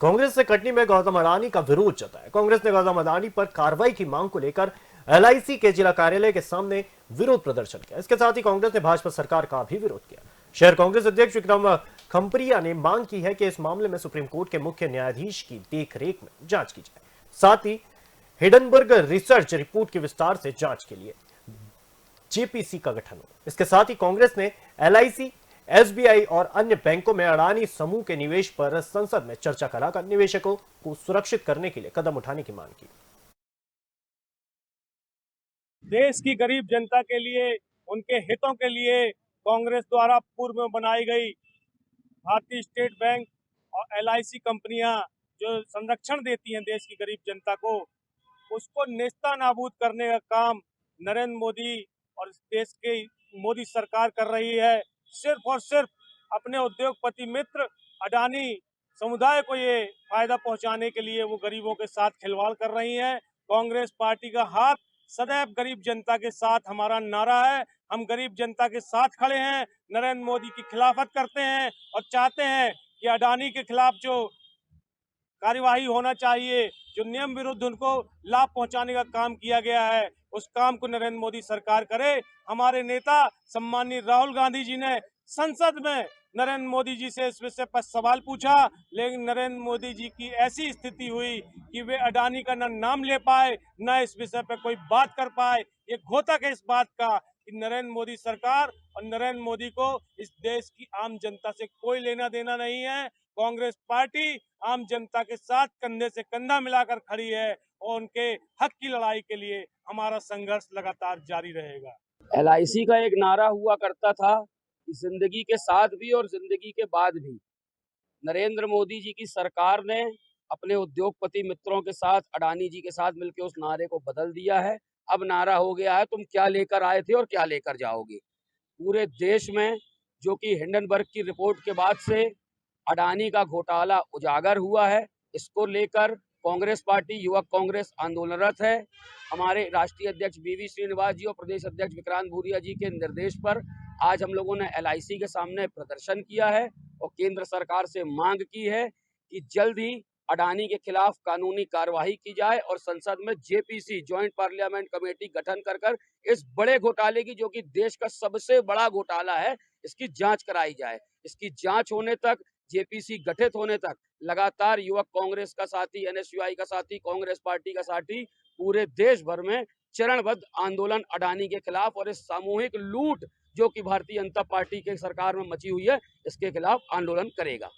कांग्रेस ने कटनी में गौतम अडानी का विरोध जताया। कांग्रेस ने गौतम अडानी पर कार्रवाई की मांग को लेकर एलआईसी के जिला कार्यालय के सामने विरोध प्रदर्शन किया। इसके साथ ही कांग्रेस ने भाजपा सरकार का भी विरोध किया। शहर कांग्रेस अध्यक्ष विक्रम खंपरिया ने मांग की है कि इस मामले में सुप्रीम कोर्ट के मुख्य न्यायाधीश की देखरेख में जांच की जाए। साथ ही हिडनबर्ग रिसर्च रिपोर्ट की विस्तार से जांच के लिए जेपीसी का गठन हो। इसके साथ ही कांग्रेस ने एलआईसी, एसबीआई और अन्य बैंकों में अडानी समूह के निवेश पर संसद में चर्चा कराकर निवेशकों को सुरक्षित करने के लिए कदम उठाने की मांग की। देश की गरीब जनता के लिए, उनके हितों के लिए कांग्रेस द्वारा पूर्व में बनाई गई भारतीय स्टेट बैंक और एलआईसी कंपनियां जो संरक्षण देती हैं देश की गरीब जनता को, उसको नेस्तनाबूद करने का काम नरेंद्र मोदी और देश की मोदी सरकार कर रही है। सिर्फ और सिर्फ अपने उद्योगपति मित्र अडानी समुदाय को ये फायदा पहुंचाने के लिए वो गरीबों के साथ खिलवाड़ कर रही है। कांग्रेस पार्टी का हाथ सदैव गरीब जनता के साथ हमारा नारा है। हम गरीब जनता के साथ खड़े हैं, नरेंद्र मोदी की खिलाफत करते हैं और चाहते हैं कि अडानी के खिलाफ जो कार्यवाही होना चाहिए, जो नियम विरुद्ध उनको लाभ पहुंचाने का काम किया गया है, उस काम को नरेंद्र मोदी सरकार करे। हमारे नेता सम्माननीय राहुल गांधी जी ने संसद में नरेंद्र मोदी जी से इस विषय पर सवाल पूछा, लेकिन नरेंद्र मोदी जी की ऐसी स्थिति हुई कि वे अडानी का न नाम ले पाए, न इस विषय पर कोई बात कर पाए। ये घोतक है इस बात का कि नरेंद्र मोदी सरकार और नरेंद्र मोदी को इस देश की आम जनता से कोई लेना देना नहीं है। कांग्रेस पार्टी आम जनता के साथ कंधे से कंधा मिलाकर खड़ी है और उनके हक की लड़ाई के लिए हमारा संघर्ष लगातार जारी रहेगा। एलआईसी का एक नारा हुआ करता था कि जिंदगी के साथ भी और जिंदगी के बाद भी। नरेंद्र मोदी जी की सरकार ने अपने उद्योगपति मित्रों के साथ, अडानी जी के साथ मिलकर उस नारे को बदल दिया है। अब नारा हो गया है, तुम क्या लेकर आए थे और क्या लेकर जाओगे। पूरे देश में जो कि हिंडनबर्ग की रिपोर्ट के बाद से अडानी का घोटाला उजागर हुआ है, इसको लेकर कांग्रेस पार्टी, युवक कांग्रेस आंदोलनरत है। हमारे राष्ट्रीय अध्यक्ष बीवी श्रीनिवास जी और प्रदेश अध्यक्ष विक्रांत भूरिया जी के निर्देश पर आज हम लोगों ने एलआईसी के सामने प्रदर्शन किया है और केंद्र सरकार से मांग की है कि जल्द ही अडानी के खिलाफ कानूनी कार्रवाई की जाए और संसद में जेपीसी, ज्वाइंट पार्लियामेंट कमेटी गठन कर इस बड़े घोटाले की, जो कि देश का सबसे बड़ा घोटाला है, इसकी जांच कराई जाए। इसकी जांच होने तक, जेपीसी गठित होने तक लगातार युवक कांग्रेस का साथी, एनएसयूआई का साथी, कांग्रेस पार्टी का साथी पूरे देश भर में चरणबद्ध आंदोलन अडानी के खिलाफ और इस सामूहिक लूट जो कि भारतीय जनता पार्टी के सरकार में मची हुई है, इसके खिलाफ आंदोलन करेगा।